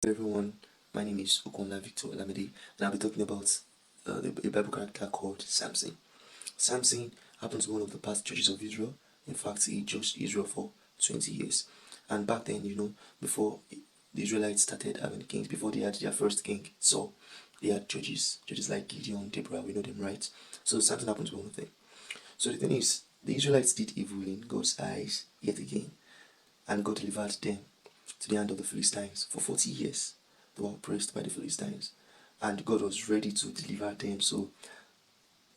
Hello everyone, my name is Okonla Victor Lamide, and I'll be talking about a Bible character called Samson. Samson happened to be one of the past judges of Israel. In fact, he judged Israel for 20 years. And back then, before the Israelites started having kings, before they had their first king, Saul, they had judges like Gideon, Deborah, we know them, right? So Samson happened to be one of them. So the thing is, the Israelites did evil in God's eyes yet again, and God delivered them to the hand of the Philistines for 40 years. They were oppressed by the Philistines, and God was ready to deliver them. So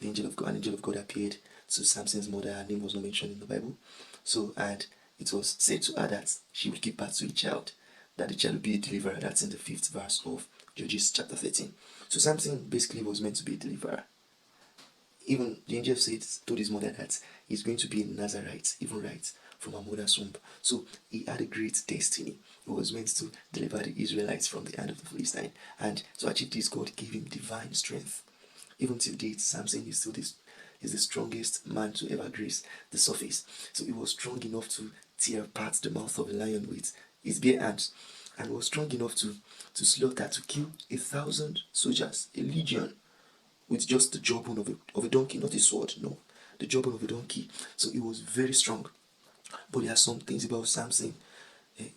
an angel of God appeared to Samson's mother. Her name was not mentioned in the Bible. So, and it was said to her that she would give birth to a child, that the child would be a deliverer. That's in the 5th verse of Judges chapter 13. So Samson basically was meant to be a deliverer. Even the angel told his mother that he's going to be a Nazarite, even right from her mother's womb. So he had a great destiny. He was meant to deliver the Israelites from the hand of the Philistine. And to achieve this, God gave him divine strength. Even till date, Samson is still the strongest man to ever grace the surface. So he was strong enough to tear apart the mouth of a lion with his bare hands, and was strong enough to slaughter, to kill 1,000 soldiers, a legion, with just the jawbone of a donkey, not a sword, no, the jawbone of a donkey. So he was very strong. But there are some things about Samson.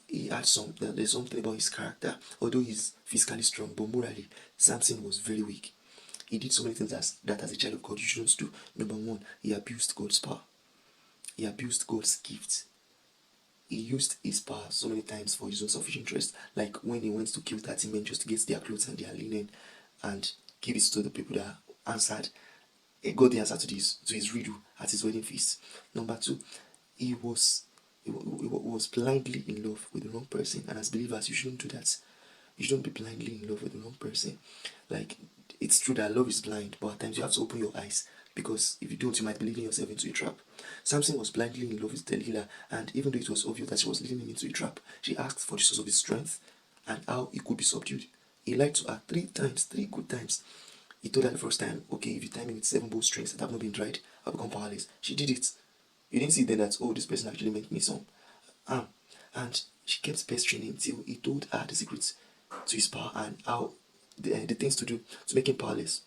There's something about his character. Although he's physically strong, but morally, Samson was very weak. He did so many things that as a child of God you shouldn't do. Number one, he abused God's power. He abused God's gift. He used his power so many times for his own selfish interest. Like when he went to kill 30 men just to get their clothes and their linen and give it to the people that answered. He got the answer to his riddle at his wedding feast. Number two, he was blindly in love with the wrong person, and as believers you shouldn't do that. You shouldn't be blindly in love with the wrong person. Like, it's true that love is blind, but at times you have to open your eyes, because if you don't, you might be leading yourself into a trap. Samson was blindly in love with Delilah, and even though it was obvious that she was leading him into a trap, she asked for the source of his strength and how he could be subdued. He lied to her 3 times, 3 good times. He told her the first time, okay, if you tie me with 7 bowstrings that have not been dried, I'll become powerless. She did it. You didn't see then that, oh, this person actually meant me some. And she kept pestering him till he told her the secrets to his power and how the things to do to make him powerless.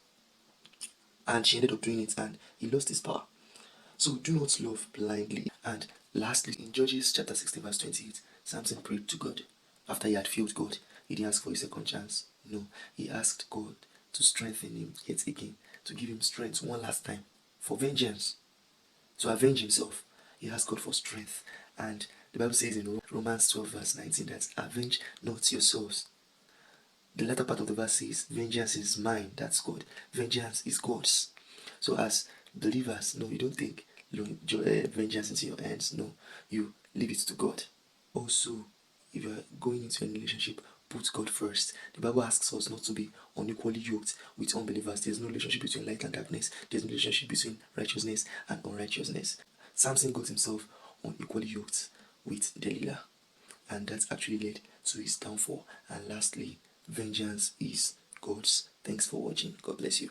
And she ended up doing it, and he lost his power. So do not love blindly. And lastly, in Judges chapter 16, verse 28, Samson prayed to God. After he had failed God, he didn't ask for a second chance. No, he asked God to strengthen him yet again, to give him strength one last time for vengeance, to avenge himself. He asked God for strength. And the Bible says in Romans 12, verse 19, that avenge not yourselves. The latter part of the verse says, vengeance is mine, that's God. Vengeance is God's. So as believers, no, you don't take vengeance into your hands. No, you leave it to God. Also, if you are going into a relationship, put God first. The Bible asks us not to be unequally yoked with unbelievers. There's no relationship between light and darkness. There's no relationship between righteousness and unrighteousness. Samson got himself unequally yoked with Delilah, and that actually led to his downfall. And lastly, vengeance is God's. Thanks for watching. God bless you.